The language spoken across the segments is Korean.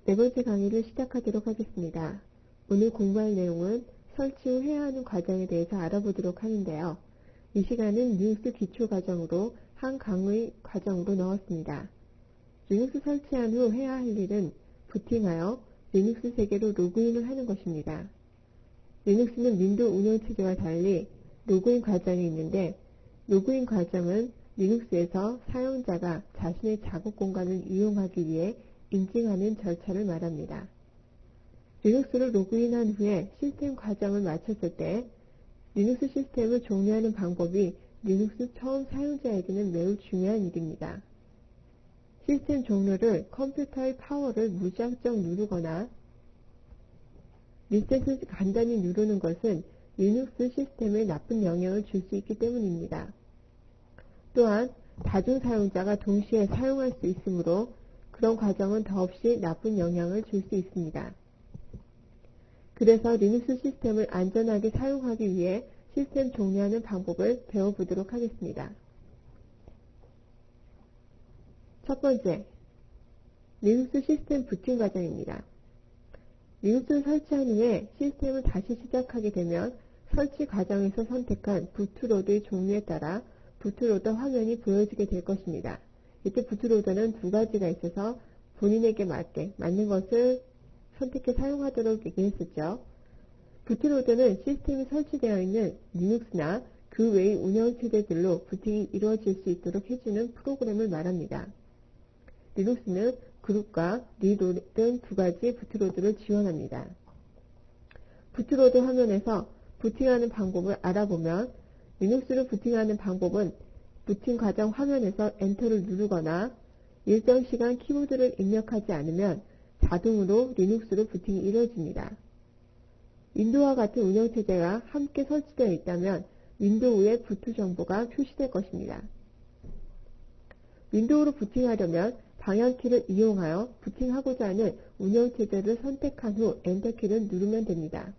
네 번째 강의를 시작하도록 하겠습니다. 오늘 공부할 내용은 설치 후 해야 하는 과정에 대해서 알아보도록 하는데요. 이 시간은 리눅스 기초 과정으로 한 강의 과정으로 넣었습니다. 리눅스 설치한 후 해야 할 일은 부팅하여 리눅스 세계로 로그인을 하는 것입니다. 리눅스는 윈도우 운영체제와 달리 로그인 과정이 있는데, 로그인 과정은 리눅스에서 사용자가 자신의 작업 공간을 이용하기 위해 인증하는 절차를 말합니다. 리눅스를 로그인한 후에 시스템 과정을 마쳤을 때 리눅스 시스템을 종료하는 방법이 리눅스 처음 사용자에게는 매우 중요한 일입니다. 시스템 종료를 컴퓨터의 파워를 무작정 누르거나 리셋을 간단히 누르는 것은 리눅스 시스템에 나쁜 영향을 줄 수 있기 때문입니다. 또한 다중 사용자가 동시에 사용할 수 있으므로 그런 과정은 더없이 나쁜 영향을 줄 수 있습니다. 그래서 리눅스 시스템을 안전하게 사용하기 위해 시스템 종료하는 방법을 배워보도록 하겠습니다. 첫 번째, 리눅스 시스템 부팅 과정입니다. 리눅스를 설치한 후에 시스템을 다시 시작하게 되면 설치 과정에서 선택한 부트로드의 종류에 따라 부트로더 화면이 보여지게 될 것입니다. 이때 부트로더는 두 가지가 있어서 본인에게 맞는 것을 선택해 사용하도록 얘기했었죠. 부트로더는 시스템이 설치되어 있는 리눅스나 그 외의 운영체제들로 부팅이 이루어질 수 있도록 해주는 프로그램을 말합니다. 리눅스는 그룹과 리로드 등 두 가지 부트로드를 지원합니다. 부트로드 화면에서 부팅하는 방법을 알아보면 리눅스를 부팅하는 방법은 부팅 과정 화면에서 엔터를 누르거나 일정 시간 키보드를 입력하지 않으면 자동으로 리눅스로 부팅이 이루어집니다. 윈도우와 같은 운영체제가 함께 설치되어 있다면 윈도우의 부트 정보가 표시될 것입니다. 윈도우로 부팅하려면 방향키를 이용하여 부팅하고자 하는 운영체제를 선택한 후 엔터키를 누르면 됩니다.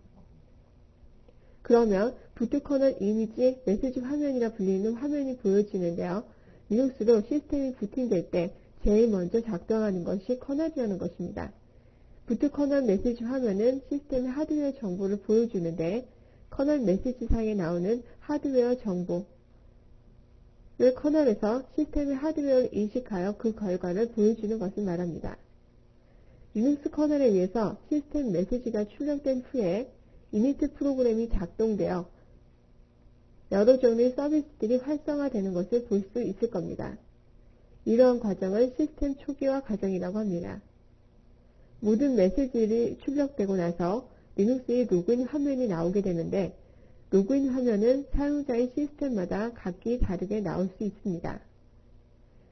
그러면 부트 커널 이미지 메시지 화면이라 불리는 화면이 보여지는데요. 리눅스로 시스템이 부팅될 때 제일 먼저 작동하는 것이 커널이라는 것입니다. 부트 커널 메시지 화면은 시스템의 하드웨어 정보를 보여주는데, 커널 메시지상에 나오는 하드웨어 정보를 커널에서 시스템의 하드웨어를 인식하여 그 결과를 보여주는 것을 말합니다. 리눅스 커널에 의해서 시스템 메시지가 출력된 후에 이니트 프로그램이 작동되어 여러 종류의 서비스들이 활성화되는 것을 볼 수 있을 겁니다. 이러한 과정을 시스템 초기화 과정이라고 합니다. 모든 메시지들이 출력되고 나서 리눅스의 로그인 화면이 나오게 되는데, 로그인 화면은 사용자의 시스템마다 각기 다르게 나올 수 있습니다.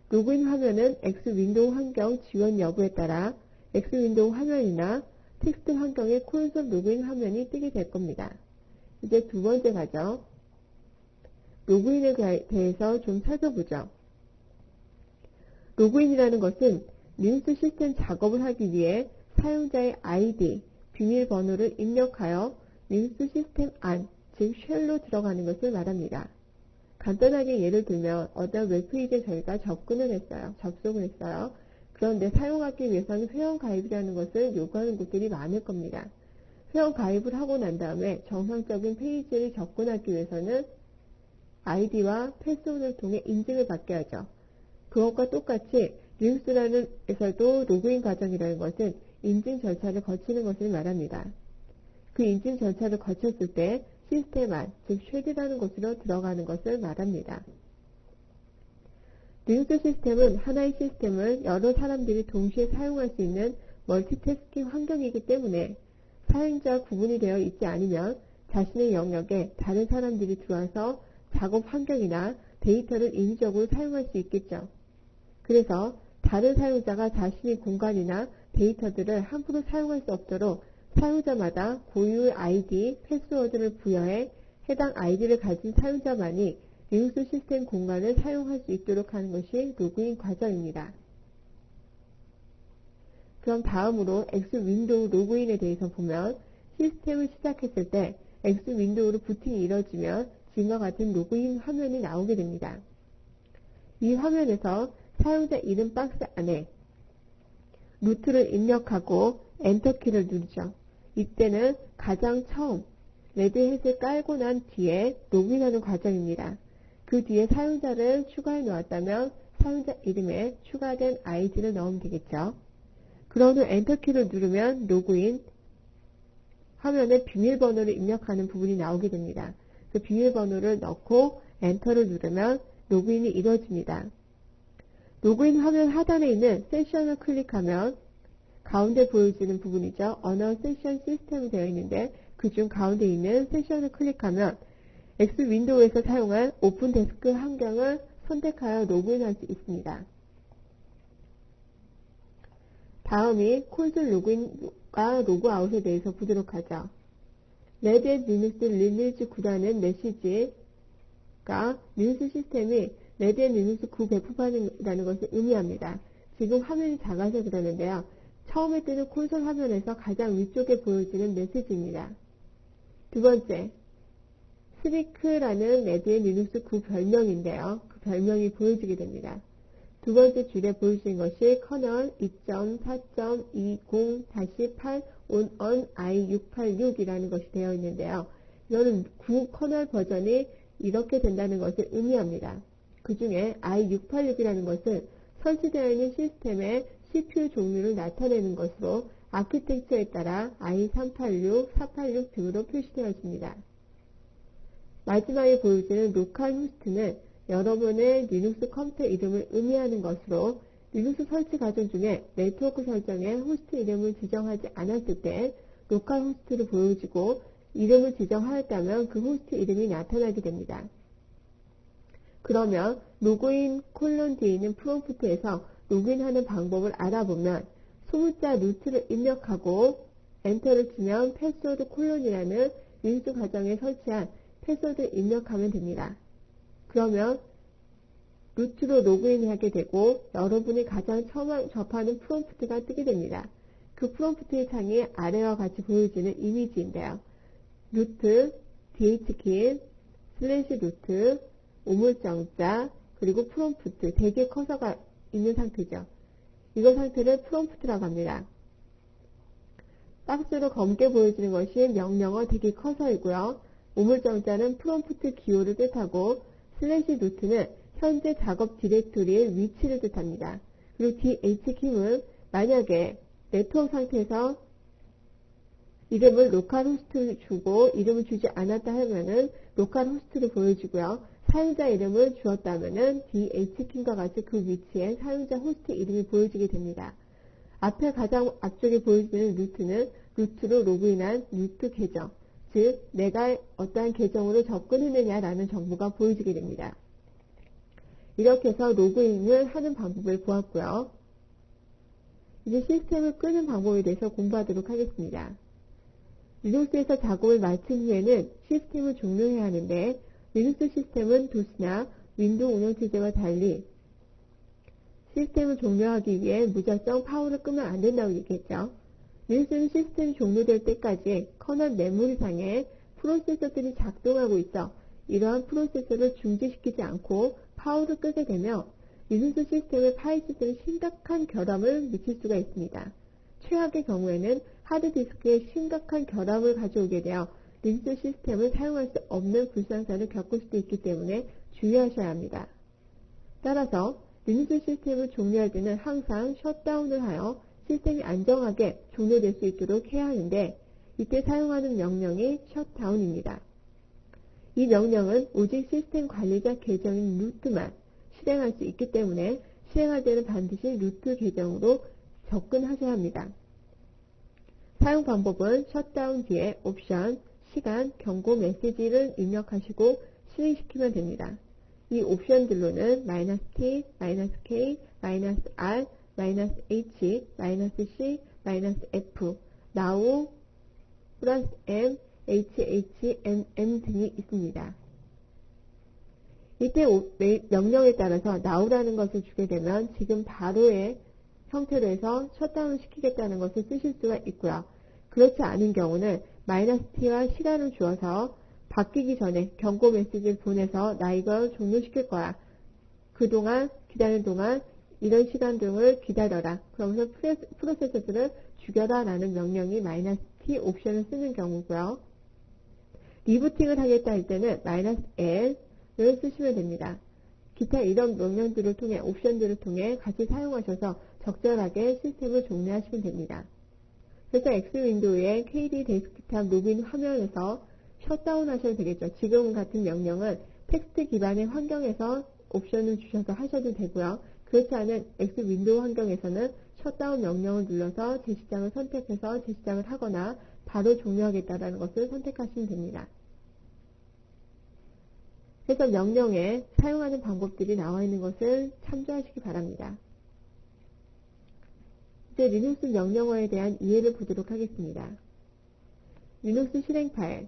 로그인 화면은 X윈도우 환경 지원 여부에 따라 X윈도우 화면이나 텍스트 환경의 콘솔 로그인 화면이 뜨게 될 겁니다. 이제 두 번째 과정, 로그인에 대해서 좀 살펴보죠. 로그인이라는 것은 리눅스 시스템 작업을 하기 위해 사용자의 아이디, 비밀번호를 입력하여 리눅스 시스템 안, 즉 쉘로 들어가는 것을 말합니다. 간단하게 예를 들면 어떤 웹페이지에 저희가 접속을 했어요. 그런데 사용하기 위해서는 회원가입이라는 것을 요구하는 곳들이 많을 겁니다. 회원가입을 하고 난 다음에 정상적인 페이지를 접근하기 위해서는 아이디와 패스워드를 통해 인증을 받게 하죠. 그것과 똑같이 리눅스라는 에서도 로그인 과정이라는 것은 인증 절차를 거치는 것을 말합니다. 그 인증 절차를 거쳤을 때 시스템 안, 즉 쉘이라는 곳으로 들어가는 것을 말합니다. 리눅스 시스템은 하나의 시스템을 여러 사람들이 동시에 사용할 수 있는 멀티태스킹 환경이기 때문에 사용자 구분이 되어 있지 않으면 자신의 영역에 다른 사람들이 들어와서 작업 환경이나 데이터를 인위적으로 사용할 수 있겠죠. 그래서 다른 사용자가 자신의 공간이나 데이터들을 함부로 사용할 수 없도록 사용자마다 고유의 아이디, 패스워드를 부여해 해당 아이디를 가진 사용자만이 리눅스 시스템 공간을 사용할 수 있도록 하는 것이 로그인 과정입니다. 그럼 다음으로 X윈도우 로그인에 대해서 보면 시스템을 시작했을 때 X윈도우로 부팅이 이루어지면 지금과 같은 로그인 화면이 나오게 됩니다. 이 화면에서 사용자 이름 박스 안에 루트를 입력하고 엔터키를 누르죠. 이때는 가장 처음 레드햇을 깔고 난 뒤에 로그인하는 과정입니다. 그 뒤에 사용자를 추가해 놓았다면 사용자 이름에 추가된 아이디를 넣으면 되겠죠. 그런 후 엔터키를 누르면 로그인 화면에 비밀번호를 입력하는 부분이 나오게 됩니다. 그 비밀번호를 넣고 엔터를 누르면 로그인이 이루어집니다. 로그인 화면 하단에 있는 세션을 클릭하면 가운데 보여지는 부분이죠. 언어 세션 시스템이 되어 있는데 그중 가운데 있는 세션을 클릭하면 X 윈도우에서 사용한 오픈 데스크 환경을 선택하여 로그인할 수 있습니다. 다음이 콘솔 로그인과 로그아웃에 대해서 보도록 하죠. 레드햇 리눅스 릴리즈 9라는 메시지가 리눅스 시스템이 레드햇 리눅스 9 배포판이라는 것을 의미합니다. 지금 화면이 작아서 그러는데요. 처음에 뜨는 콘솔 화면에서 가장 위쪽에 보여지는 메시지입니다. 두 번째, 스리크라는 레드햇 리눅스 9 별명인데요. 그 별명이 보여지게 됩니다. 두 번째 줄에 보여지는 것이 커널 2.4.20-8 on i686이라는 것이 되어 있는데요. 이거는 9 커널 버전이 이렇게 된다는 것을 의미합니다. 그 중에 i686이라는 것은 설치되어 있는 시스템의 CPU 종류를 나타내는 것으로 아키텍처에 따라 i386, 486 등으로 표시되어 있습니다. 마지막에 보여지는 로컬 호스트는 여러분의 리눅스 컴퓨터 이름을 의미하는 것으로 리눅스 설치 과정 중에 네트워크 설정에 호스트 이름을 지정하지 않았을 때 로컬 호스트를 보여주고 이름을 지정하였다면 그 호스트 이름이 나타나게 됩니다. 그러면 로그인 콜론 뒤에 있는 프롬프트에서 로그인하는 방법을 알아보면 소문자 루트를 입력하고 엔터를 치면 패스워드 콜론이라는 리눅스 과정에 설치한 패스워드를 입력하면 됩니다. 그러면 루트로 로그인하게 되고 여러분이 가장 처음 접하는 프롬프트가 뜨게 됩니다. 그 프롬프트의 창이 아래와 같이 보여지는 이미지인데요. 루트, dhkey, 슬래시 루트, 우물정자, 그리고 프롬프트, 대개 커서가 있는 상태죠. 이거 상태를 프롬프트라고 합니다. 박스로 검게 보여지는 것이 명령어 대개 커서이고요. 우물정자는 프롬프트 기호를 뜻하고 슬래시 루트는 현재 작업 디렉토리의 위치를 뜻합니다. 그리고 dhkey는 만약에 네트워크 상태에서 이름을 로컬 호스트를 주고 이름을 주지 않았다 하면은 로컬 호스트를 보여주고요. 사용자 이름을 주었다면은 dhkey과 같이 그 위치에 사용자 호스트 이름이 보여지게 됩니다. 앞에 가장 앞쪽에 보여지는 루트는 루트로 로그인한 루트 계정, 즉 내가 어떠한 계정으로 접근했느냐라는 정보가 보여지게 됩니다. 이렇게 해서 로그인을 하는 방법을 보았고요. 이제 시스템을 끄는 방법에 대해서 공부하도록 하겠습니다. 리눅스에서 작업을 마친 후에는 시스템을 종료해야 하는데 리눅스 시스템은 도스나 윈도우 운영체제와 달리 시스템을 종료하기 위해 무작정 파워를 끄면 안 된다고 얘기했죠. 리눅스는 시스템이 종료될 때까지 커널 메모리상에 프로세서들이 작동하고 있어 이러한 프로세서를 중지시키지 않고 파워를 끄게 되며 리눅스 시스템의 파일 시스템에 심각한 결함을 미칠 수가 있습니다. 최악의 경우에는 하드디스크에 심각한 결함을 가져오게 되어 리눅스 시스템을 사용할 수 없는 불상사를 겪을 수도 있기 때문에 주의하셔야 합니다. 따라서 리눅스 시스템을 종료할 때는 항상 셧다운을 하여 시스템이 안정하게 종료될 수 있도록 해야 하는데 이때 사용하는 명령이 셧다운입니다. 이 명령은 오직 시스템 관리자 계정인 루트만 실행할 수 있기 때문에 실행할 때는 반드시 루트 계정으로 접근하셔야 합니다. 사용 방법은 셧다운 뒤에 옵션, 시간, 경고 메시지를 입력하시고 실행시키면 됩니다. 이 옵션들로는 -t, -k, -r, -h, -c, -f, now, +m, HHMM 등이 있습니다. 이때 명령에 따라서 now라는 것을 주게 되면 지금 바로의 형태로 해서 셧다운을 시키겠다는 것을 쓰실 수가 있고요. 그렇지 않은 경우는 -t와 시간을 주어서 바뀌기 전에 경고 메시지를 보내서 나 이걸 종료시킬 거야. 그동안 기다리는 동안 이런 시간 등을 기다려라. 그러면서 프로세서들을 죽여라 라는 명령이 -t 옵션을 쓰는 경우고요. 리부팅을 하겠다 할 때는 -l을 쓰시면 됩니다. 기타 이런 명령들을 통해 옵션들을 통해 같이 사용하셔서 적절하게 시스템을 종료하시면 됩니다. 그래서 X 윈도우의 KD 데스크탑 로그인 화면에서 셧다운 하셔도 되겠죠. 지금 같은 명령은 텍스트 기반의 환경에서 옵션을 주셔서 하셔도 되고요. 그렇지 않은 X 윈도우 환경에서는 셧다운 명령을 눌러서 재시작을 선택해서 재시작을 하거나 바로 종료하겠다는 것을 선택하시면 됩니다. 그래서 명령에 사용하는 방법들이 나와 있는 것을 참조하시기 바랍니다. 이제 리눅스 명령어에 대한 이해를 보도록 하겠습니다. 리눅스 실행 파일.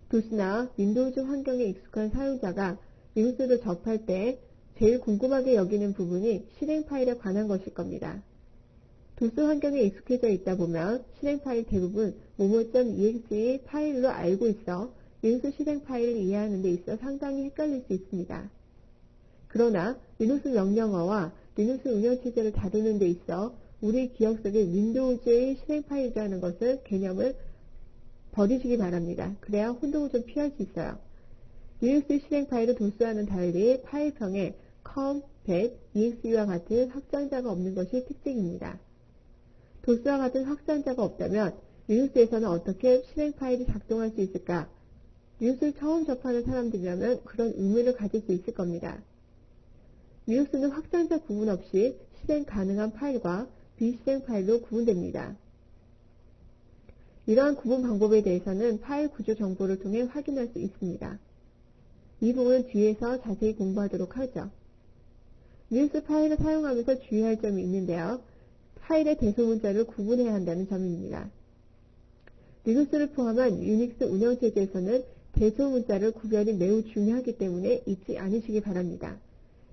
도스나 윈도우즈 환경에 익숙한 사용자가 리눅스를 접할 때 제일 궁금하게 여기는 부분이 실행 파일에 관한 것일 겁니다. 도스 환경에 익숙해져 있다 보면 실행 파일 대부분 momo.exe 파일로 알고 있어 리눅스 실행 파일을 이해하는 데 있어 상당히 헷갈릴 수 있습니다. 그러나 리눅스 명령어와 리눅스 운영체제를 다루는 데 있어 우리 기억 속에 윈도우즈의 실행 파일이라는 것을 개념을 버리시기 바랍니다. 그래야 혼동을 좀 피할 수 있어요. 리눅스 실행 파일은 도스와는 달리 파일명에 com, bat, exe와 같은 확장자가 없는 것이 특징입니다. 도스와 같은 확장자가 없다면 리눅스에서는 어떻게 실행 파일이 작동할 수 있을까? 리눅스를 처음 접하는 사람들이라면 그런 의문을 가질 수 있을 겁니다. 리눅스는 확장자 구분 없이 실행 가능한 파일과 비실행 파일로 구분됩니다. 이러한 구분 방법에 대해서는 파일 구조 정보를 통해 확인할 수 있습니다. 이 부분은 뒤에서 자세히 공부하도록 하죠. 리눅스 파일을 사용하면서 주의할 점이 있는데요. 파일의 대소문자를 구분해야 한다는 점입니다. 리눅스를 포함한 유닉스 운영체제에서는 대소문자를 구별이 매우 중요하기 때문에 잊지 않으시기 바랍니다.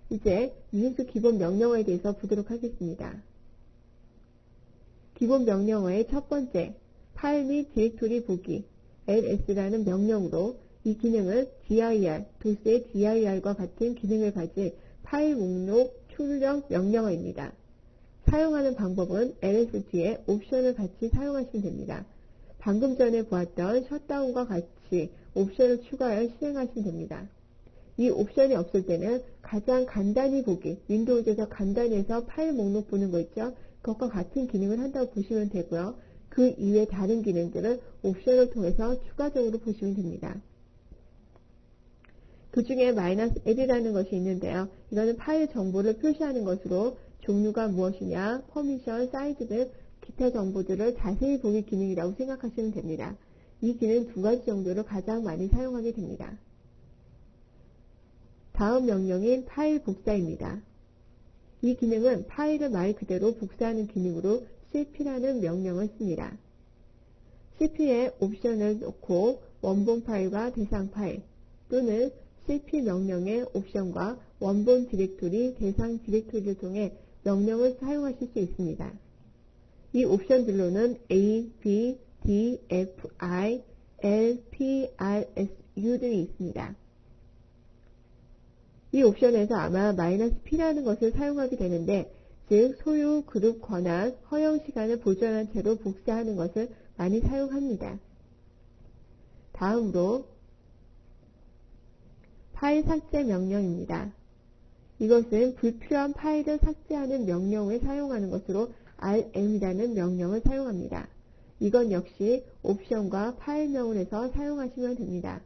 이제 리눅스 기본 명령어에 대해서 보도록 하겠습니다. 기본 명령어의 첫 번째, 파일 및 디렉토리 보기, ls라는 명령으로 이 기능은 dir, 도스의 dir과 같은 기능을 가진 파일 목록 출력 명령어입니다. 사용하는 방법은 ls 뒤에 옵션을 같이 사용하시면 됩니다. 방금 전에 보았던 셧다운과 같이 옵션을 추가하여 실행하시면 됩니다. 이 옵션이 없을 때는 가장 간단히 보기, 윈도우즈에서 간단히 해서 파일 목록 보는 거 있죠? 그것과 같은 기능을 한다고 보시면 되고요. 그 이외 다른 기능들은 옵션을 통해서 추가적으로 보시면 됩니다. 그 중에 -l이라는 것이 있는데요. 이거는 파일 정보를 표시하는 것으로 종류가 무엇이냐, 퍼미션, 사이즈 등 기타 정보들을 자세히 보기 기능이라고 생각하시면 됩니다. 이 기능 두 가지 정도를 가장 많이 사용하게 됩니다. 다음 명령인 파일 복사입니다. 이 기능은 파일을 말 그대로 복사하는 기능으로 cp라는 명령을 씁니다. cp에 옵션을 놓고 원본 파일과 대상 파일 또는 cp 명령의 옵션과 원본 디렉토리, 대상 디렉토리를 통해 명령을 사용하실 수 있습니다. 이 옵션들로는 A, B, D, F, I, L, P, R, S, U 등이 있습니다. 이 옵션에서 아마 -p라는 것을 사용하게 되는데, 즉 소유, 그룹, 권한, 허용 시간을 보존한 채로 복사하는 것을 많이 사용합니다. 다음으로 파일 삭제 명령입니다. 이것은 불필요한 파일을 삭제하는 명령에 사용하는 것으로 rm이라는 명령을 사용합니다. 이건 역시 옵션과 파일명을 해서 사용하시면 됩니다.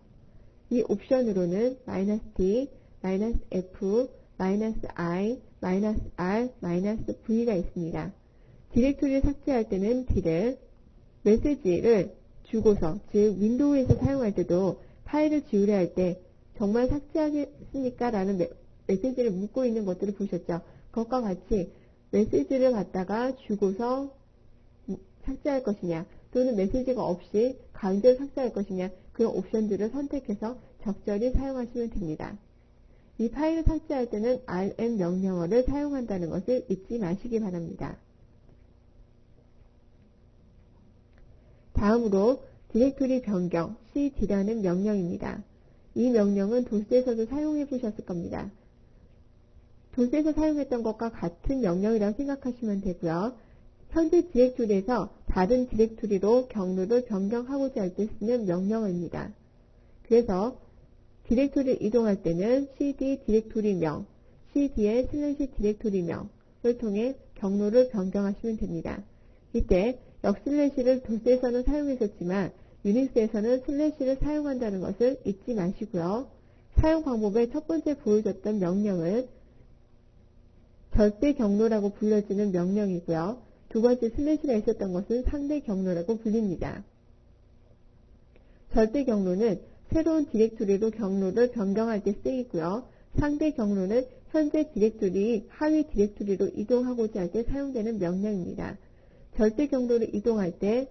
이 옵션으로는 -t, -f, -i, -r, -v가 있습니다. 디렉토리를 삭제할 때는 d를, 메시지를 주고서, 즉 윈도우에서 사용할 때도 파일을 지우려 할 때 정말 삭제하겠습니까? 라는 메시지를 묻고 있는 것들을 보셨죠. 그것과 같이 메시지를 갖다가 주고서 삭제할 것이냐, 또는 메시지가 없이 강제로 삭제할 것이냐, 그런 옵션들을 선택해서 적절히 사용하시면 됩니다. 이 파일을 삭제할 때는 rm 명령어를 사용한다는 것을 잊지 마시기 바랍니다. 다음으로 디렉토리 변경 cd라는 명령입니다. 이 명령은 도스에서도 사용해 보셨을 겁니다. 도스에서 사용했던 것과 같은 명령이라고 생각하시면 되고요. 현재 디렉토리에서 다른 디렉토리로 경로를 변경하고자 할 때 쓰는 명령어입니다. 그래서 디렉토리를 이동할 때는 cd 디렉토리명, cd의 슬래시 디렉토리명을 통해 경로를 변경하시면 됩니다. 이때 역슬래시를 도스에서는 사용했었지만 유닉스에서는 슬래시를 사용한다는 것을 잊지 마시고요. 사용 방법의 첫 번째 보여줬던 명령은 절대 경로라고 불려지는 명령이고요. 두 번째 슬래시가 있었던 것은 상대 경로라고 불립니다. 절대 경로는 새로운 디렉토리로 경로를 변경할 때 쓰이고요. 상대 경로는 현재 디렉토리 하위 디렉토리로 이동하고자 할 때 사용되는 명령입니다. 절대 경로를 이동할 때,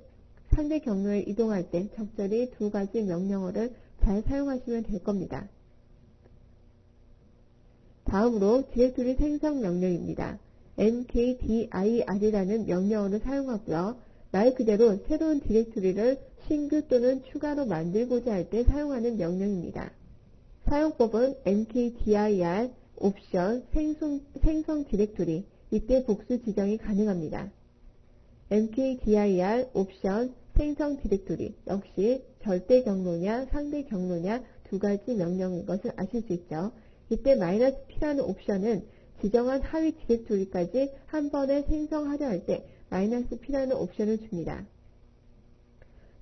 상대 경로에 이동할 때 적절히 두 가지 명령어를 잘 사용하시면 될 겁니다. 다음으로 디렉토리 생성 명령입니다. mkdir이라는 명령어를 사용하고요. 말 그대로 새로운 디렉토리를 신규 또는 추가로 만들고자 할 때 사용하는 명령입니다. 사용법은 mkdir 옵션 생성 디렉토리, 이때 복수 지정이 가능합니다. mkdir 옵션 생성 디렉토리 역시 절대 경로냐 상대 경로냐 두 가지 명령인 것을 아실 수 있죠. 이때 -p라는 옵션은 지정한 하위 디렉토리까지 한 번에 생성하려 할 때 -p라는 옵션을 줍니다.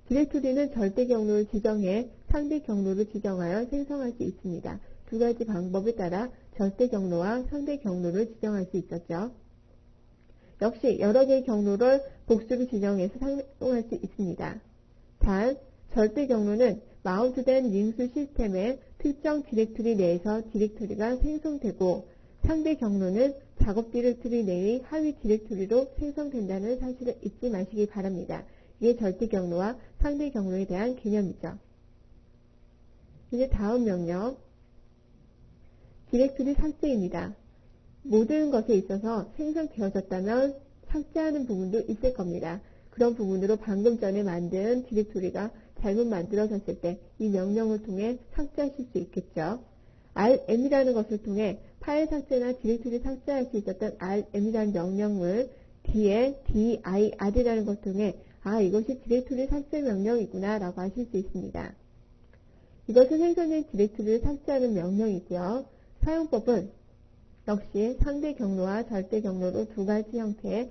디렉토리는 절대 경로를 지정해 상대 경로를 지정하여 생성할 수 있습니다. 두 가지 방법에 따라 절대 경로와 상대 경로를 지정할 수 있었죠. 역시 여러 개의 경로를 복수로 지정해서 사용할 수 있습니다. 단, 절대 경로는 마운트된 링스 시스템의 특정 디렉토리 내에서 디렉토리가 생성되고 상대 경로는 작업 디렉토리 내의 하위 디렉토리로 생성된다는 사실을 잊지 마시기 바랍니다. 이게 절대 경로와 상대 경로에 대한 개념이죠. 이제 다음 명령, 디렉토리 삭제입니다. 모든 것에 있어서 생성되어졌다면 삭제하는 부분도 있을 겁니다. 그런 부분으로 방금 전에 만든 디렉토리가 잘못 만들어졌을 때 이 명령을 통해 삭제하실 수 있겠죠. rm이라는 것을 통해 파일 삭제나 디렉토리 삭제할 수 있었던 rm이라는 명령을 뒤에 dir이라는 것을 통해 이것이 디렉토리 삭제 명령이구나 라고 하실 수 있습니다. 이것은 생성된 디렉토리를 삭제하는 명령이고요. 사용법은 역시 상대 경로와 절대 경로로 두 가지 형태의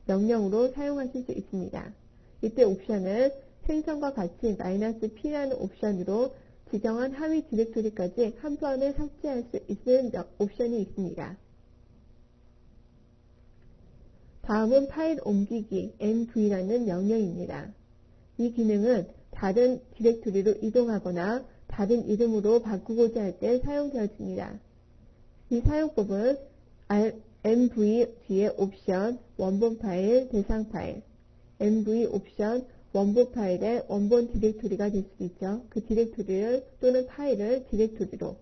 명령으로 사용하실 수 있습니다. 이때 옵션은 생성과 같이 -p라는 옵션으로 지정한 하위 디렉토리까지 한 번에 삭제할 수 있는 옵션이 있습니다. 다음은 파일 옮기기 mv라는 명령입니다. 이 기능은 다른 디렉토리로 이동하거나 다른 이름으로 바꾸고자 할 때 사용되어집니다. 이 사용법은 mv 뒤에 옵션 원본 파일 대상 파일 mv 옵션 원본 파일의 원본 디렉토리가 될 수 있죠. 그 디렉토리를 또는 파일을 디렉토리로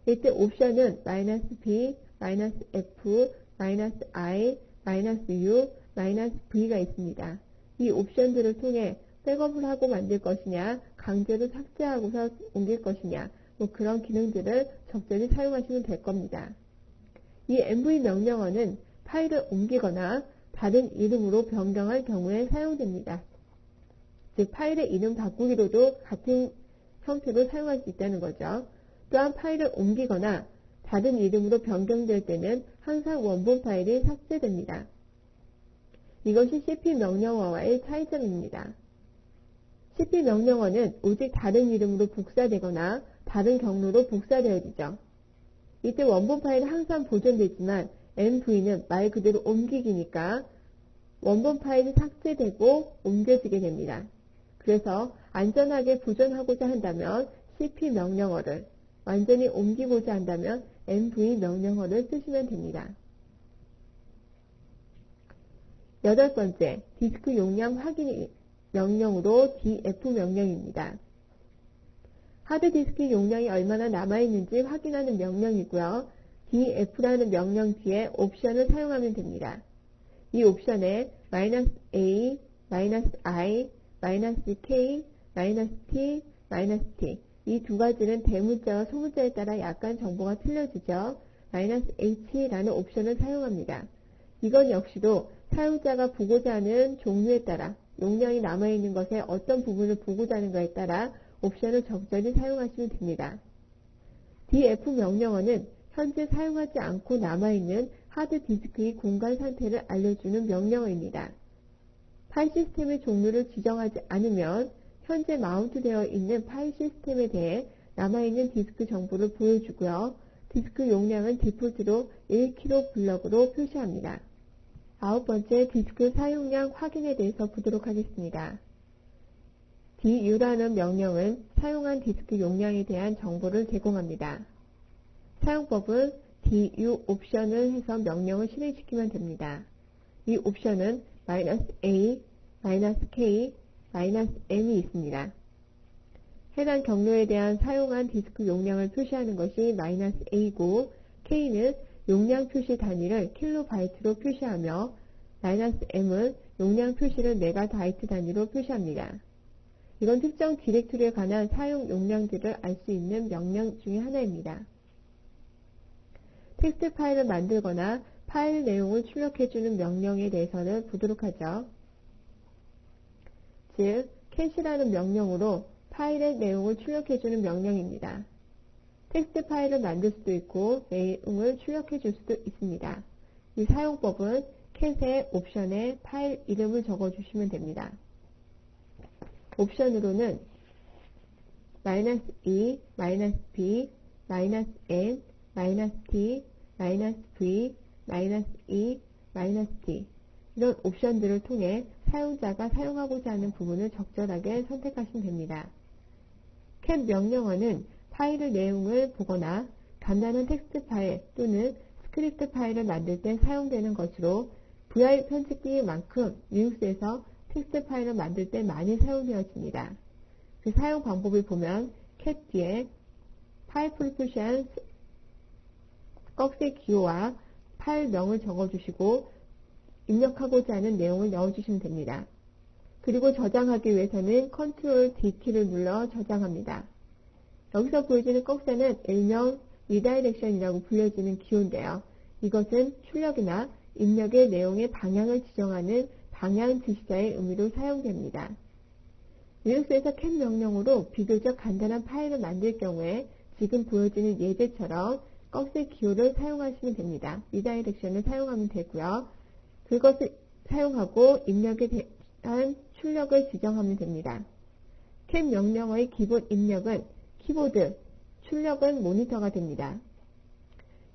이때 옵션은 -p, -f, -i, -u, -v가 있습니다. 이 옵션들을 통해 백업을 하고 만들 것이냐 강제로 삭제하고서 옮길 것이냐 그런 기능들을 적절히 사용하시면 될 겁니다. 이 mv 명령어는 파일을 옮기거나 다른 이름으로 변경할 경우에 사용됩니다. 즉 파일의 이름 바꾸기로도 같은 형태로 사용할 수 있다는 거죠. 또한 파일을 옮기거나 다른 이름으로 변경될 때는 항상 원본 파일이 삭제됩니다. 이것이 cp 명령어와의 차이점입니다. cp 명령어는 오직 다른 이름으로 복사되거나 다른 경로로 복사되어지죠. 이때 원본 파일은 항상 보존되지만 mv는 말 그대로 옮기기니까 원본 파일이 삭제되고 옮겨지게 됩니다. 그래서 안전하게 보존하고자 한다면 cp 명령어를, 완전히 옮기고자 한다면 mv 명령어를 쓰시면 됩니다. 여덟 번째, 디스크 용량 확인 명령으로 df 명령입니다. 하드디스크 용량이 얼마나 남아있는지 확인하는 명령이고요. df라는 명령 뒤에 옵션을 사용하면 됩니다. 이 옵션에 -a, -i, -k, -t, -t 이 두 가지는 대문자와 소문자에 따라 약간 정보가 틀려지죠. "-h라는 옵션을 사용합니다. 이건 역시도 사용자가 보고자 하는 종류에 따라 용량이 남아있는 것의 어떤 부분을 보고자 하는 것에 따라 옵션을 적절히 사용하시면 됩니다. df 명령어는 현재 사용하지 않고 남아있는 하드디스크의 공간 상태를 알려주는 명령어입니다. 파일 시스템의 종류를 지정하지 않으면 현재 마운트되어 있는 파일 시스템에 대해 남아있는 디스크 정보를 보여주고요. 디스크 용량은 디폴트로 1kb로 표시합니다. 9번째, 디스크 사용량 확인에 대해서 보도록 하겠습니다. du라는 명령은 사용한 디스크 용량에 대한 정보를 제공합니다. 사용법은 du 옵션을 해서 명령을 실행시키면 됩니다. 이 옵션은 -a, -k, -m이 있습니다. 해당 경로에 대한 사용한 디스크 용량을 표시하는 것이 -a고 k는 용량 표시 단위를 킬로바이트로 표시하며 -m은 용량 표시를 메가바이트 단위로 표시합니다. 이건 특정 디렉토리에 관한 사용 용량들을 알 수 있는 명령 중의 하나입니다. 텍스트 파일을 만들거나 파일 내용을 출력해주는 명령에 대해서는 보도록 하죠. 즉, cat이라는 명령으로 파일의 내용을 출력해주는 명령입니다. 텍스트 파일을 만들 수도 있고 내용을 출력해줄 수도 있습니다. 이 사용법은 cat의 옵션에 파일 이름을 적어주시면 됩니다. 옵션으로는 -e, -b, -n, -t, -v, -e, -t 이런 옵션들을 통해 사용자가 사용하고자 하는 부분을 적절하게 선택하시면 됩니다. cat 명령어는 파일의 내용을 보거나 간단한 텍스트 파일 또는 스크립트 파일을 만들 때 사용되는 것으로 vi 편집기만큼 리눅스에서 텍스트 파일을 만들 때 많이 사용되어집니다. 그 사용 방법을 보면 cat 뒤에 파일을 표시한 꺽쇠 기호와 파일명을 적어주시고 입력하고자 하는 내용을 넣어주시면 됩니다. 그리고 저장하기 위해서는 Ctrl D키를 눌러 저장합니다. 여기서 보여지는 꺽쇠는 일명 리다이렉션이라고 불려지는 기호인데요. 이것은 출력이나 입력의 내용의 방향을 지정하는 방향 지시자의 의미로 사용됩니다. 리눅스에서 cat 명령으로 비교적 간단한 파일을 만들 경우에 지금 보여지는 예제처럼 꺽쇠 기호를 사용하시면 됩니다. 리다이렉션을 사용하면 되고요. 그것을 사용하고 입력에 대한 출력을 지정하면 됩니다. cat 명령어의 기본 입력은 키보드, 출력은 모니터가 됩니다.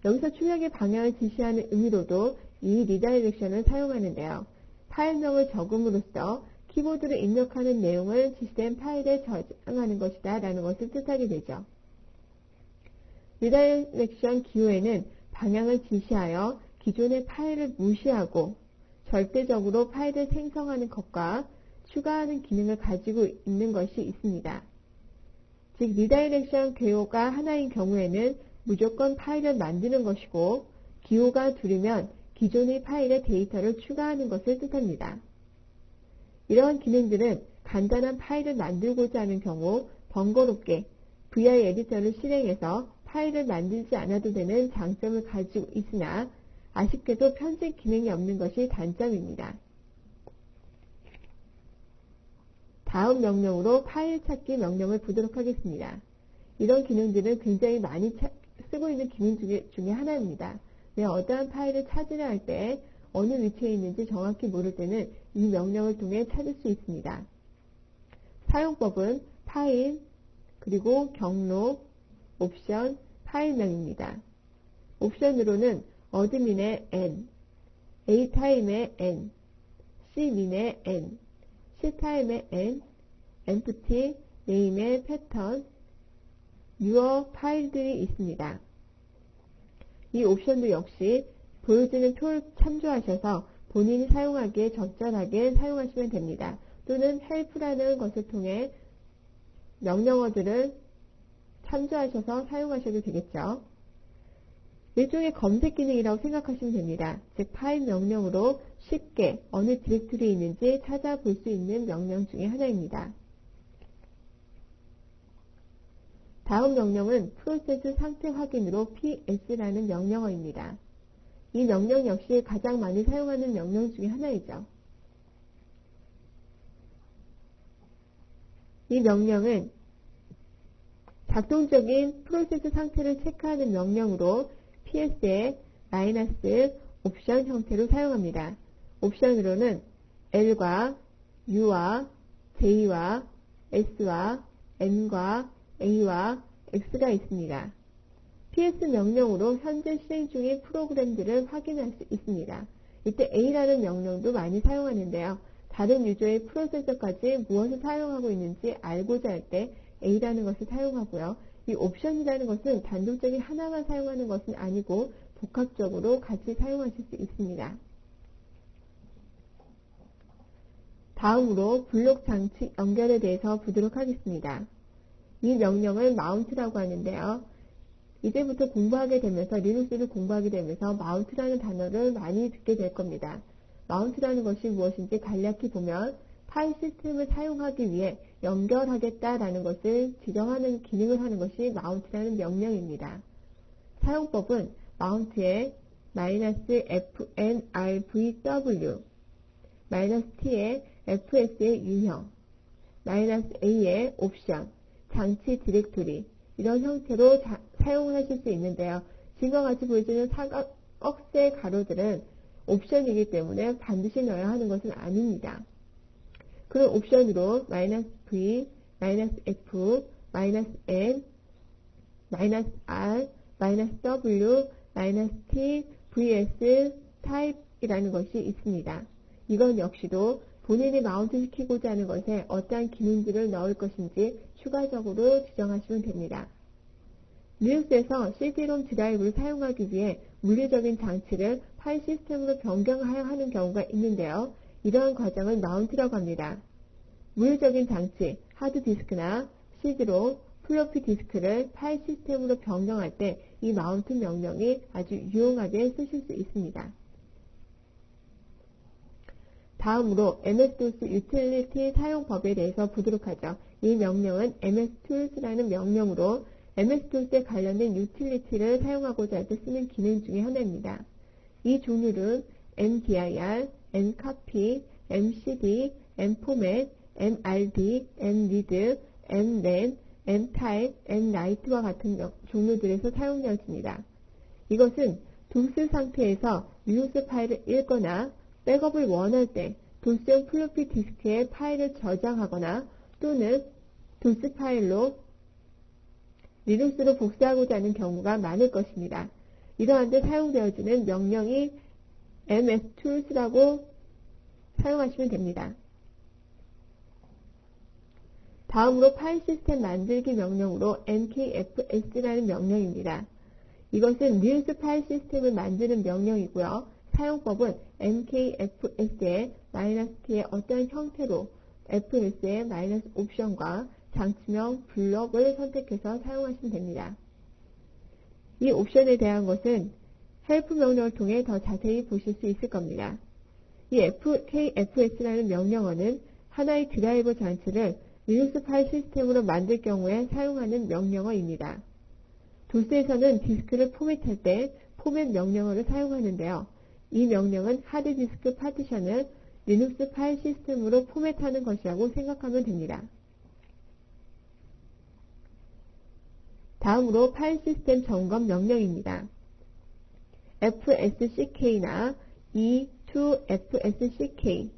여기서 출력의 방향을 지시하는 의미로도 이 리다이렉션을 사용하는데요. 파일명을 적음으로써 키보드로 입력하는 내용을 지시된 파일에 저장하는 것이다 라는 것을 뜻하게 되죠. 리다이렉션 기호에는 방향을 지시하여 기존의 파일을 무시하고 절대적으로 파일을 생성하는 것과 추가하는 기능을 가지고 있는 것이 있습니다. 즉, 리다이렉션 기호가 하나인 경우에는 무조건 파일을 만드는 것이고 기호가 둘이면 기존의 파일에 데이터를 추가하는 것을 뜻합니다. 이러한 기능들은 간단한 파일을 만들고자 하는 경우 번거롭게 vi 에디터를 실행해서 파일을 만들지 않아도 되는 장점을 가지고 있으나 아쉽게도 편집 기능이 없는 것이 단점입니다. 다음 명령으로 파일 찾기 명령을 보도록 하겠습니다. 이런 기능들은 굉장히 많이 쓰고 있는 기능 중에 하나입니다. 어떠한 파일을 찾으려 할 때 어느 위치에 있는지 정확히 모를 때는 이 명령을 통해 찾을 수 있습니다. 사용법은 파일, 그리고 경로, 옵션, 파일명입니다. 옵션으로는 어드민의 n, A타임의 n, C민의 n, C타임의 n, empty, name의 패턴, your 파일들이 있습니다. 이 옵션도 역시 보여지는 표를 참조하셔서 본인이 사용하기에 적절하게 사용하시면 됩니다. 또는 help라는 것을 통해 명령어들을 참조하셔서 사용하셔도 되겠죠. 일종의 검색 기능이라고 생각하시면 됩니다. 즉 파일 명령으로 쉽게 어느 디렉토리에 있는지 찾아볼 수 있는 명령 중에 하나입니다. 다음 명령은 프로세스 상태 확인으로 PS라는 명령어입니다. 이 명령 역시 가장 많이 사용하는 명령 중에 하나이죠. 이 명령은 작동적인 프로세스 상태를 체크하는 명령으로 PS의 마이너스 옵션 형태로 사용합니다. 옵션으로는 L과 U와 J와 S와 N과 A와 X가 있습니다. PS 명령으로 현재 실행 중인 프로그램들을 확인할 수 있습니다. 이때 A라는 명령도 많이 사용하는데요. 다른 유저의 프로세서까지 무엇을 사용하고 있는지 알고자 할 때 A라는 것을 사용하고요. 이 옵션이라는 것은 단독적인 하나만 사용하는 것은 아니고 복합적으로 같이 사용하실 수 있습니다. 다음으로 블록 장치 연결에 대해서 보도록 하겠습니다. 이 명령을 마운트라고 하는데요. 이제부터 공부하게 되면서 리눅스를 공부하게 되면서 마운트라는 단어를 많이 듣게 될 겁니다. 마운트라는 것이 무엇인지 간략히 보면 파일 시스템을 사용하기 위해 연결하겠다라는 것을 지정하는 기능을 하는 것이 마운트라는 명령입니다. 사용법은 마운트의 -fnrvw, -t의 fs의 유형, -a의 옵션, 장치 디렉토리 이런 형태로 사용을 하실 수 있는데요. 지금과 같이 보여주는 억새 가로들은 옵션이기 때문에 반드시 넣어야 하는 것은 아닙니다. 그런 옵션으로 -v, -f, -n, -r, -w, -t, vs, type이라는 것이 있습니다. 이건 역시도 본인이 마운트 시키고자 하는 것에 어떠한 기능들을 넣을 것인지 추가적으로 지정하시면 됩니다. 리눅스에서 CD-ROM 드라이브를 사용하기 위해 물리적인 장치를 파일 시스템으로 변경해야 하는 경우가 있는데요. 이러한 과정을 마운트라고 합니다. 물리적인 장치, 하드디스크나 CD-ROM, 플로피 디스크를 파일 시스템으로 변경할 때 이 마운트 명령이 아주 유용하게 쓰실 수 있습니다. 다음으로 MS-DOS 유틸리티 사용법에 대해서 보도록 하죠. 이 명령은 MS-TOOLS라는 명령으로 MS-DOS에 관련된 유틸리티를 사용하고자 할 때 쓰는 기능 중에 하나입니다. 이 종류는 mdir, mcopy, mcd, mformat, mrd, mread, mran, mtype, mwrite와 같은 종류들에서 사용되어집니다. 이것은 도스 상태에서 리눅스 파일을 읽거나 백업을 원할 때 도스용 플로피 디스크에 파일을 저장하거나 또는 도스 파일로 리눅스로 복사하고자 하는 경우가 많을 것입니다. 이러한 데 사용되어지는 명령이 MS-TOOLS라고 사용하시면 됩니다. 다음으로 파일 시스템 만들기 명령으로 nkfs라는 명령입니다. 이것은 리눅스 파일 시스템을 만드는 명령이고요. 사용법은 nkfs의 -t의 어떠한 형태로 fs의 -옵션과 장치명 블럭을 선택해서 사용하시면 됩니다. 이 옵션에 대한 것은 헬프 명령을 통해 더 자세히 보실 수 있을 겁니다. 이 nkfs라는 명령어는 하나의 드라이버 장치를 리눅스 파일 시스템으로 만들 경우에 사용하는 명령어입니다. 도스에서는 디스크를 포맷할 때 포맷 명령어를 사용하는데요. 이 명령은 하드디스크 파티션을 리눅스 파일 시스템으로 포맷하는 것이라고 생각하면 됩니다. 다음으로 파일 시스템 점검 명령입니다. fsck나 e2fsck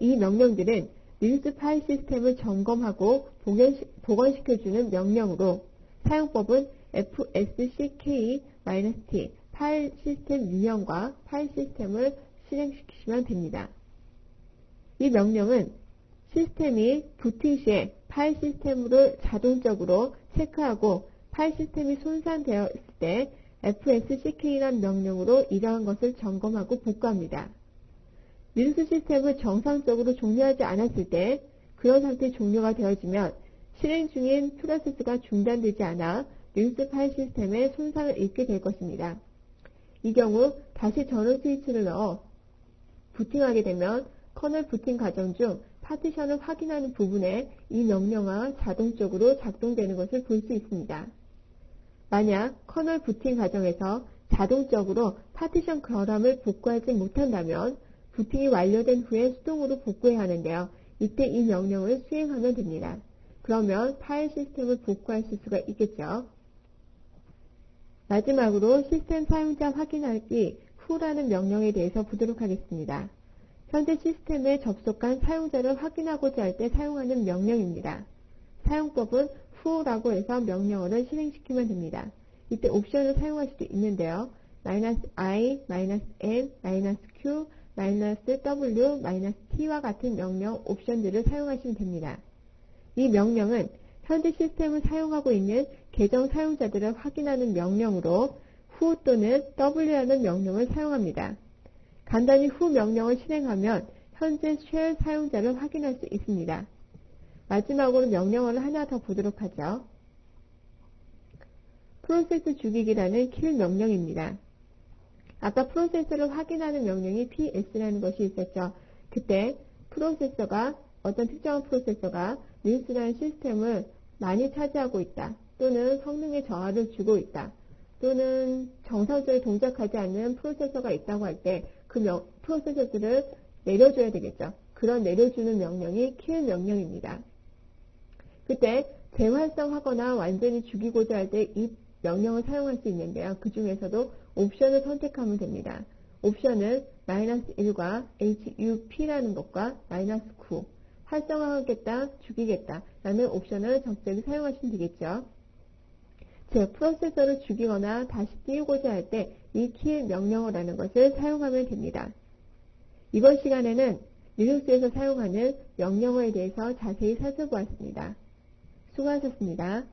이 명령들은 리눅스 파일 시스템을 점검하고 복원시켜주는 명령으로 사용법은 fsck-t 파일 시스템 유형과 파일 시스템을 실행시키시면 됩니다. 이 명령은 시스템이 부팅 시에 파일 시스템으로 자동적으로 체크하고 파일 시스템이 손상되었을 때 fsck라는 명령으로 이러한 것을 점검하고 복구합니다. 리눅스 시스템을 정상적으로 종료하지 않았을 때 그런 상태 종료가 되어지면 실행 중인 프로세스가 중단되지 않아 리눅스 파일 시스템에 손상을 입게 될 것입니다. 이 경우 다시 전원 스위치를 넣어 부팅하게 되면 커널 부팅 과정 중 파티션을 확인하는 부분에 이 명령어가 자동적으로 작동되는 것을 볼 수 있습니다. 만약 커널 부팅 과정에서 자동적으로 파티션 결함을 복구하지 못한다면 부팅이 완료된 후에 수동으로 복구해야 하는데요. 이때 이 명령을 수행하면 됩니다. 그러면 파일 시스템을 복구하실 수가 있겠죠. 마지막으로 시스템 사용자 확인하기 후라는 명령에 대해서 보도록 하겠습니다. 현재 시스템에 접속한 사용자를 확인하고자 할 때 사용하는 명령입니다. 사용법은 후라고 해서 명령어를 실행시키면 됩니다. 이때 옵션을 사용할 수도 있는데요. -i, -n, -q, -w, -t와 같은 명령 옵션들을 사용하시면 됩니다. 이 명령은 현재 시스템을 사용하고 있는 계정 사용자들을 확인하는 명령으로 후 또는 w라는 명령을 사용합니다. 간단히 후 명령을 실행하면 현재 쉘 사용자를 확인할 수 있습니다. 마지막으로 명령어를 하나 더 보도록 하죠. 프로세스 죽이기라는 킬 명령입니다. 아까 프로세서를 확인하는 명령이 ps라는 것이 있었죠. 그때 프로세서가 어떤 특정한 프로세서가 리눅스라는 시스템을 많이 차지하고 있다. 또는 성능에 저하를 주고 있다. 또는 정상적으로 동작하지 않는 프로세서가 있다고 할 때 그 프로세서들을 내려줘야 되겠죠. 그런 내려주는 명령이 kill 명령입니다. 그때 재활성하거나 완전히 죽이고자 할 때 이 명령을 사용할 수 있는데요. 그 중에서도 옵션을 선택하면 됩니다. 옵션은 -1과 HUP라는 것과 -9 활성화하겠다, 죽이겠다 라는 옵션을 적절히 사용하시면 되겠죠. 즉, 프로세서를 죽이거나 다시 띄우고자 할 때 이 kill 명령어라는 것을 사용하면 됩니다. 이번 시간에는 리눅스에서 사용하는 명령어에 대해서 자세히 살펴보았습니다. 수고하셨습니다.